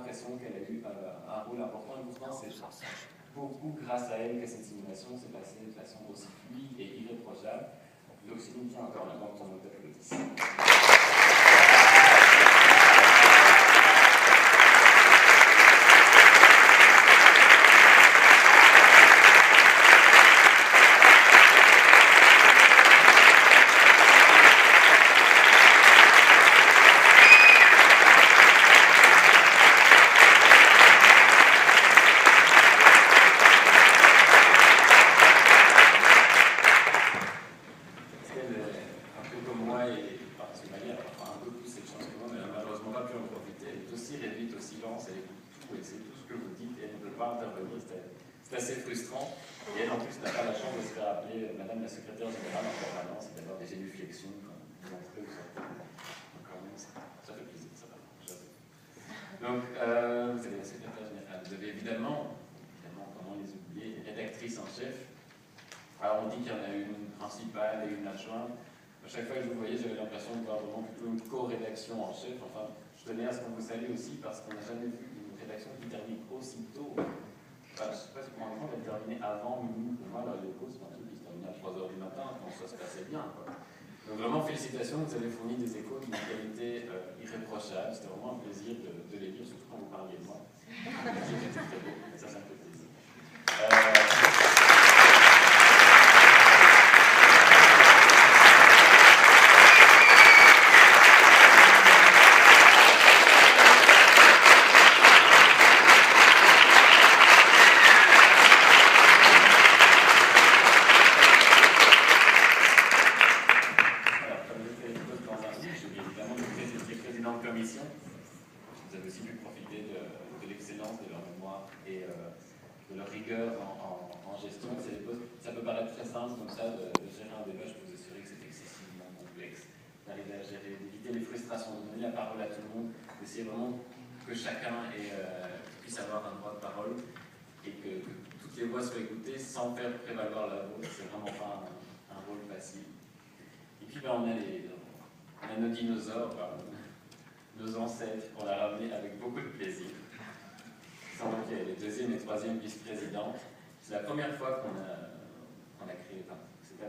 l'impression qu'elle a eu un rôle important, et pourtant c'est beaucoup grâce à elle que cette simulation s'est passée de façon aussi fluide et irréprochable. Donc c'est une encore la banque qu'on applaudisse. C'est assez frustrant. Et elle, en plus, n'a pas la chance de se faire appeler Madame la secrétaire générale en permanence et d'avoir des génuflexions quand vous entrez ou sortez. Donc, quand même, ça fait plaisir, ça va. Donc, vous avez la secrétaire générale. Vous avez évidemment, comment les oublier, les rédactrices en chef. Alors, on dit qu'il y en a une principale et une adjointe. À chaque fois que je vous voyais, j'avais l'impression de voir vraiment plutôt une co-rédaction en chef. Enfin, je tenais à ce qu'on vous salue aussi parce qu'on n'a jamais vu une rédaction qui termine aussitôt. Enfin, je ne sais pas si vous vous rendez compte, elle terminait avant minuit. Pour moi, les causes, c'est un truc qui se terminait à 3h du matin, quand ça se passait bien. Quoi. Donc vraiment, félicitations, vous avez fourni des échos d'une qualité irréprochable. C'était vraiment un plaisir de les lire, surtout quand vous parliez de moi. C'était très beau, ça me fait plaisir. Ça peut paraître très simple comme ça de gérer un débat, je peux vous assurer que c'est excessivement complexe, d'arriver à gérer, d'éviter les frustrations, de donner la parole à tout le monde, d'essayer vraiment que chacun puisse avoir un droit de parole et que toutes les voix soient écoutées sans faire prévaloir la vôtre. C'est vraiment pas un rôle facile. Et puis on a nos dinosaures, nos ancêtres qu'on a ramenés avec beaucoup de plaisir. Sans donc les deuxième et troisième vice-présidents. C'est la première fois qu'on a créé, enfin,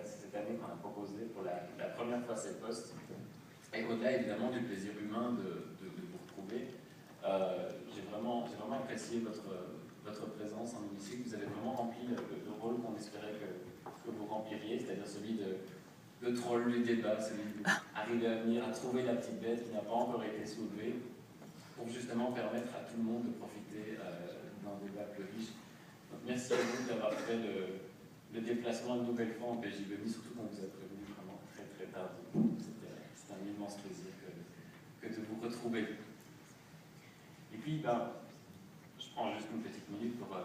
cette année qu'on a proposé pour la première fois ces postes. Et au-delà évidemment du plaisir humain de vous retrouver, j'ai vraiment apprécié votre présence en hémicycle. Vous avez vraiment rempli le rôle qu'on espérait que vous rempliriez, c'est-à-dire celui de troll du débat, celui d'arriver à venir à trouver la petite bête qui n'a pas encore été soulevée, pour justement permettre à tout le monde de profiter d'un débat plus riche. Donc, merci à vous d'avoir fait le déplacement une nouvelle fois en PJBMI, surtout qu'on vous a prévenu vraiment très très tard. C'était un immense plaisir que de vous retrouver. Et puis, je prends juste une petite minute pour...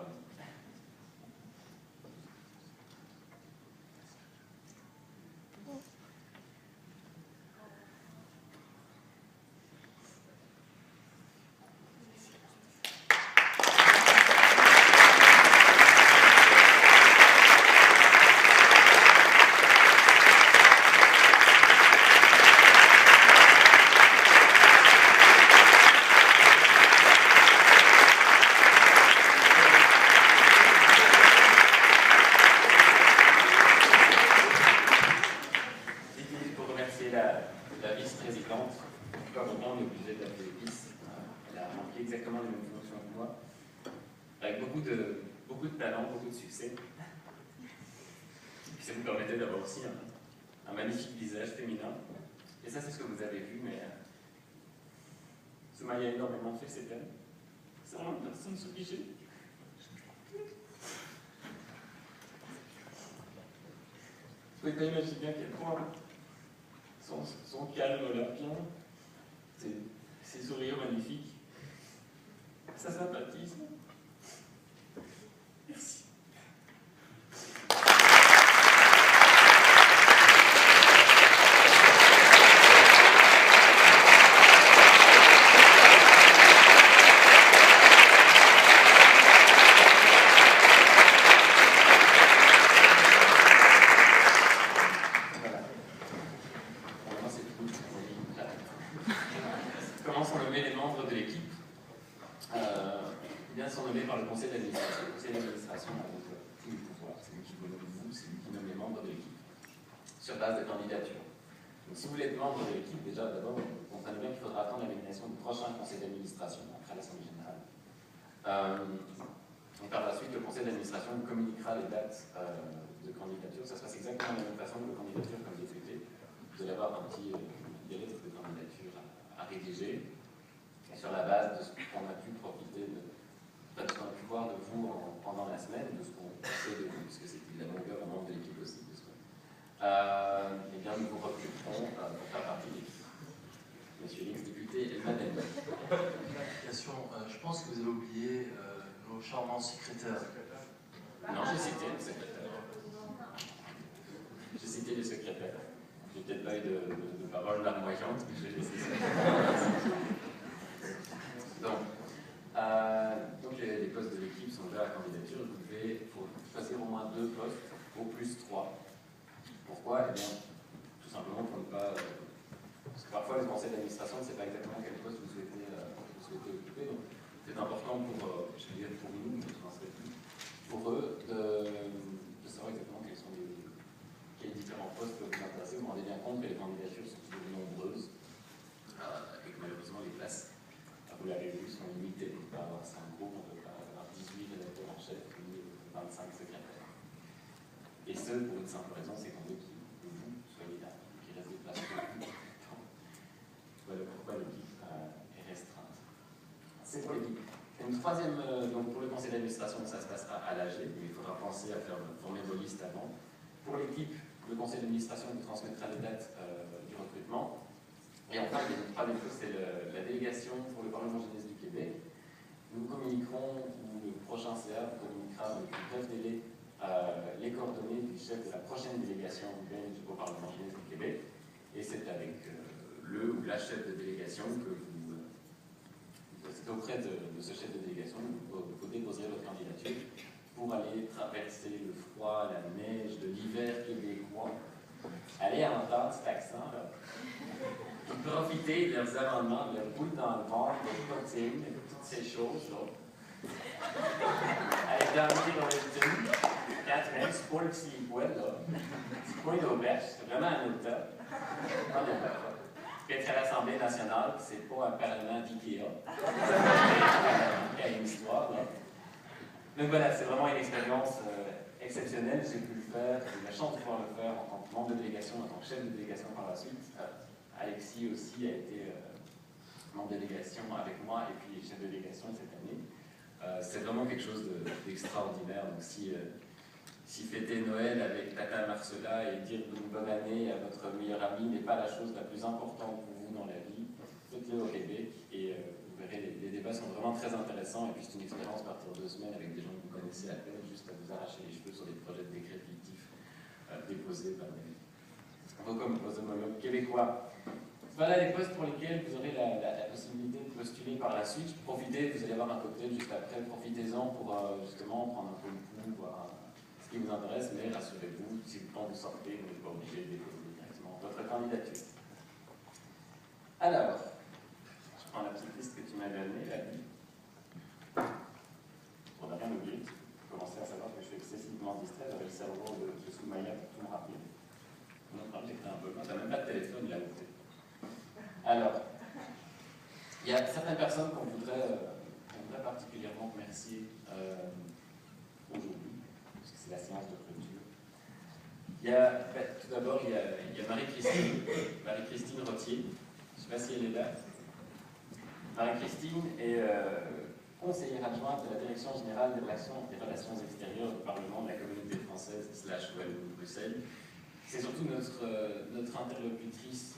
beaucoup de talent, beaucoup de succès. Et puis ça vous permettait d'avoir aussi un magnifique visage féminin. Et ça, c'est ce que vous avez vu, mais Soumaya a énormément fait cette année. C'est vraiment une personne obligée. Vous pouvez pas imaginer à quel point son calme olympien, ses sourires magnifiques, sa sympathisme. Merci. Comment sont nommés les membres de l'équipe. bien, sont nommés par le conseil d'administration. Le conseil d'administration a donc tous les pouvoirs. C'est lui qui vous nomme vous, c'est lui qui nomme les membres de l'équipe sur base de candidature. Donc, si vous voulez être membre de l'équipe, déjà, d'abord, vous comprenez bien qu'il faudra attendre la nomination du prochain conseil d'administration, après l'Assemblée générale. Et par la suite, le conseil d'administration communiquera les dates de candidature. Ça se passe exactement de la même façon que la candidature comme député. Vous allez avoir un petit des lettres de candidature à rédiger. Et sur la base de ce qu'on a pu profiter de ce qu'on a pu voir de vous pendant la semaine, de ce qu'on sait de vous, parce que c'est évidemment ouvert aux membres de l'équipe aussi. Eh bien, nous vous recruterons pour faire partie de l'équipe. Monsieur l'ex-député Madame. Je pense que vous avez oublié nos charmants secrétaires. Non, j'ai cité le secrétaire. J'ai cité le secrétaire. J'ai peut-être pas eu de parole larmoyante, mais j'ai laissé ça. Donc les postes de l'équipe sont déjà à la candidature. Vous devez choisir au moins 2 postes, au plus 3. Pourquoi? Eh bien, tout simplement pour ne pas... parce que parfois, le conseil d'administration ne sait pas exactement quel poste vous souhaitez occuper. Donc, c'est important pour, je veux dire pour nous, pour eux, de savoir exactement quels différents postes peuvent vous intéresser. Vous vous rendez bien compte que les candidatures sont toujours nombreuses et que malheureusement, les places, vous l'avez vu, sont limitées. On peut avoir 5 groupes, on peut avoir 18 rédacteurs en chef, 25 secrétaires. Et ce, pour une simple raison, c'est qu'on veut que vous soyez là, qu'il reste des places pour vous. Voilà pourquoi l'équipe est restreinte. C'est pour l'équipe. Une troisième, donc pour le conseil d'administration, ça se passera à l'AG, mais il faudra penser à faire former vos listes avant. Pour l'équipe, le conseil d'administration vous transmettra les dates du recrutement. Et enfin, il y a une troisième chose, c'est la délégation pour le Parlement jeunesse du Québec. Nous communiquerons, ou le prochain CA vous communiquera avec un bref délai les coordonnées du chef de la prochaine délégation belge au Parlement jeunesse du Québec. Et c'est avec le ou la chef de délégation que c'est auprès de ce chef de délégation que vous déposerez votre candidature pour aller traverser le froid, la neige de l'hiver québécois. Allez entendre cet accent là. Profiter de leurs amendements, de leurs boules dans le ventre, des protéines, de toutes ces choses là. Allez dormir dans le tube. Catherine, c'est pas le petit poêle là. C'est pas une auberge, c'est vraiment un hôtel. Pas une auberge. Être à l'Assemblée nationale, c'est pas un parlement d'IKEA. Il y a une histoire, là. Donc voilà, c'est vraiment une expérience exceptionnelle. J'ai pu le faire, j'ai eu la chance de pouvoir le faire en tant que membre de délégation, en tant que chef de délégation par la suite. Alexis aussi a été membre de délégation avec moi et puis chef de délégation cette année. C'est vraiment quelque chose d'extraordinaire. Donc si fêter Noël avec Tata Marcella et dire une bonne année à votre meilleur ami n'est pas la chose la plus importante pour vous dans la vie, faites-le au Québec et vous verrez, les débats sont vraiment très intéressants et puis c'est une expérience à partir de 2 semaines avec des gens que vous connaissez à peine, juste à vous arracher les cheveux sur des projets de décrets fictifs déposés par vos homologues québécois. Voilà les postes pour lesquels vous aurez la possibilité de postuler par la suite. Profitez, vous allez avoir un cocktail juste après, profitez-en pour justement prendre un peu le pouls, voir ce qui vous intéresse, mais rassurez-vous, si quand vous sortez, vous n'êtes pas obligé de déposer directement votre candidature. Alors, je prends la petite liste que tu m'as donnée, là. Pour ne rien oublier, vous commencez à savoir que je suis excessivement distrait, j'avais le cerveau de Soumaya pour tout me rappeler. Non, j'étais un peu loin, t'as même pas de téléphone là où t'es. Alors, il y a certaines personnes qu'on voudrait particulièrement remercier aujourd'hui, parce que c'est la séance de clôture. Tout d'abord, il y a Marie-Christine Rottier. Je ne sais pas si elle est là. Marie-Christine est conseillère adjointe de la Direction générale des relations extérieures du Parlement de la Communauté française / Wallonie-Bruxelles. C'est surtout notre interlocutrice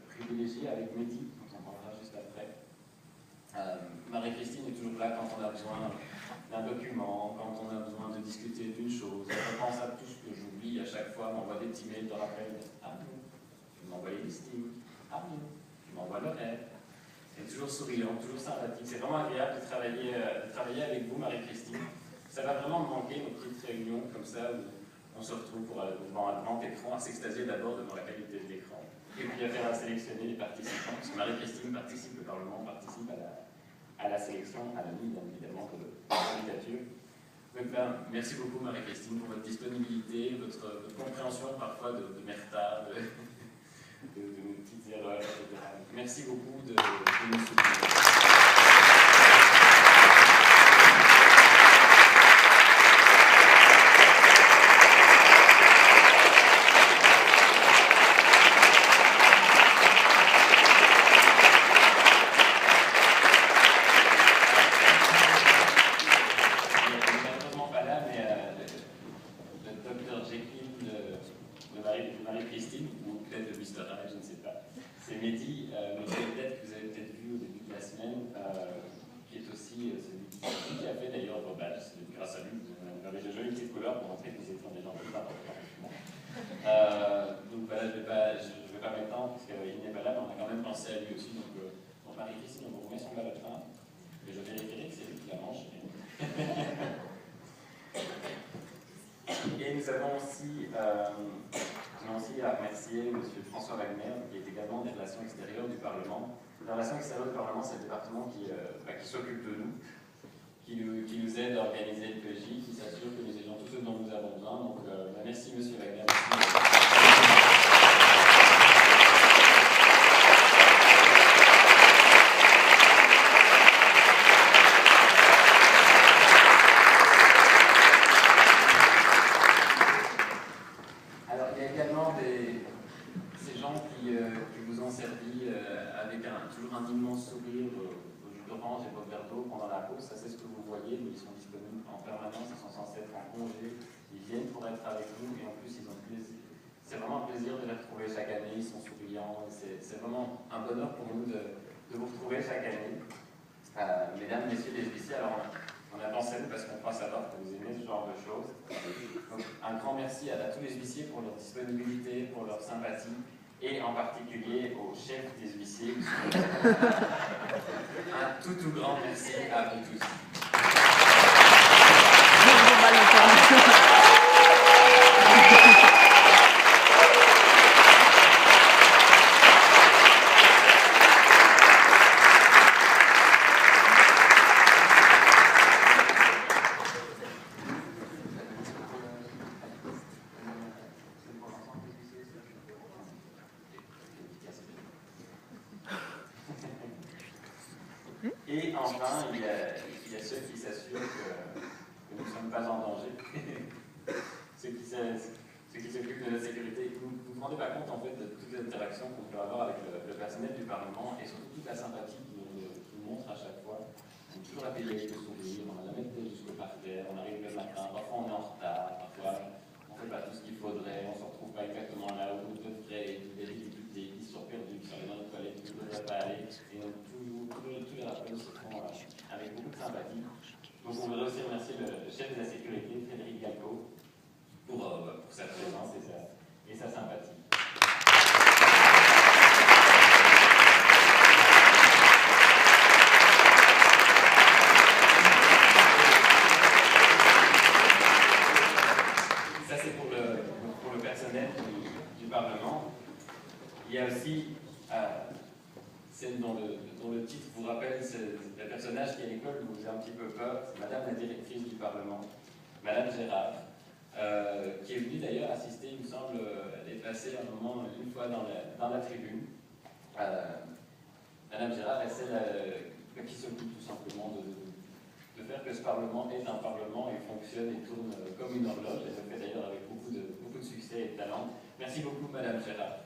privilégiée avec Mehdi, dont on parlera juste après. Marie-Christine est toujours là quand on a besoin d'un document, quand on a besoin de discuter d'une chose. Elle pense à tout ce que j'oublie à chaque fois, m'envoie des petits mails de rappel. Ah non, tu m'envoies les listings. Ah non, tu m'envoies l'horaire. Elle est toujours souriante, toujours sympathique. C'est vraiment agréable de travailler avec vous, Marie-Christine. Ça va vraiment me manquer, nos petites réunions comme ça, où on se retrouve devant un grand écran, à s'extasier d'abord devant la qualité de l'écran, et puis à faire sélectionner les participants, parce que Marie-Christine participe, le Parlement participe à à la sélection anonyme, bien évidemment, de candidature. Donc, merci beaucoup Marie-Christine pour votre disponibilité, votre compréhension parfois de mes retards, de mes petites erreurs, etc. Merci beaucoup de nous soutenir. Marie-Christine, ou peut-être le Mr. Hyde, je ne sais pas. C'est Mehdi, peut-être que vous avez peut-être vu au début de la semaine, qui est aussi celui qui a fait d'ailleurs vos badges. C'est grâce à lui, vous avez de jolies petites couleurs pour montrer que vous êtes des gens plus importants. Donc voilà, je ne vais pas m'étendre parce qu'il n'est pas là, mais on a quand même pensé à lui aussi. Donc Marie-Christine, on vous remet son badge là, et je vérifierai que c'est lui qui la mange. Et nous avons aussi à remercier M. François Wagner, qui est également des relations extérieures du Parlement. Les relations extérieures du Parlement, c'est le département qui s'occupe de nous, qui nous aide à organiser le PJ, qui s'assure que nous ayons tout ce dont nous avons besoin. Donc, merci M. Wagner. Toujours un immense sourire au jus d'orange et votre verre d'eau pendant la pause, ça c'est ce que vous voyez, mais ils sont disponibles en permanence, ils sont censés être en congé, ils viennent pour être avec nous et en plus ils ont plaisir. C'est vraiment un plaisir de les retrouver chaque année, ils sont souriants, c'est vraiment un bonheur pour nous de vous retrouver chaque année. Mesdames, messieurs les huissiers, alors on a pensé parce qu'on croit savoir que vous aimez ce genre de choses. Donc, un grand merci à tous les huissiers pour leur disponibilité, pour leur sympathie. Et en particulier au chef des huissiers. Un tout grand merci à vous tous. Et enfin, il y a ceux qui s'assurent que nous ne sommes pas en danger, ceux qui s'occupent de la sécurité. Vous ne vous rendez pas compte en fait de toutes les interactions qu'on peut avoir avec le personnel du Parlement et surtout toute la sympathie qu'ils nous montrent à chaque fois. On est toujours accueillis avec le sourire, on n'a jamais été jusqu'au parterre, on arrive le matin, parfois on est en retard, parfois on ne fait pas tout ce qu'il faudrait, on ne se retrouve pas exactement là où on devrait, il y a des difficultés qui sont perdues, qui sont allés dans les toilettes, qui ne devraient pas aller, et donc tous les rappels se font avec beaucoup de sympathie. Donc on voudrait aussi remercier le chef de la sécurité, Frédéric Galco, pour sa présence et sa sympathie. Ça c'est pour le personnel du Parlement. Il y a aussi celle dont le titre vous rappelle, c'est le personnage qui à l'école vous faisait un petit peu peur, c'est Madame la directrice du Parlement, Madame Gérard, qui est venue d'ailleurs assister, il me semble, elle est passée un moment, une fois dans la tribune. Madame Gérard est celle qui s'occupe tout simplement de faire que ce Parlement est un Parlement et fonctionne et tourne comme une horloge. Elle le fait d'ailleurs avec beaucoup de succès et de talent. Merci beaucoup Madame Gérard.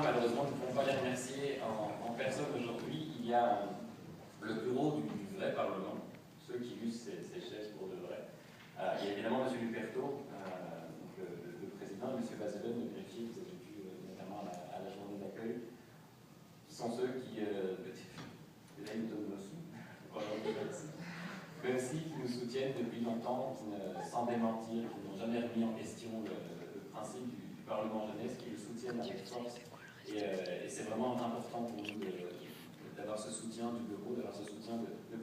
Malheureusement, nous ne pouvons pas les remercier en personne aujourd'hui. Il y a le bureau du vrai Parlement, ceux qui usent ces chaises pour de vrai. Il y a évidemment M. Luperto, le président, et M. Bazelen, le greffier, que vous avez vu notamment à la journée d'accueil, qui sont ceux qui, là ils nous donnent nos sous, mais aussi qui nous soutiennent depuis longtemps, sans démentir, qui n'ont jamais remis en question le principe du Parlement jeunesse, qui le soutiennent avec force. Et c'est vraiment important pour nous d'avoir d'avoir ce soutien du bureau, d'avoir ce soutien de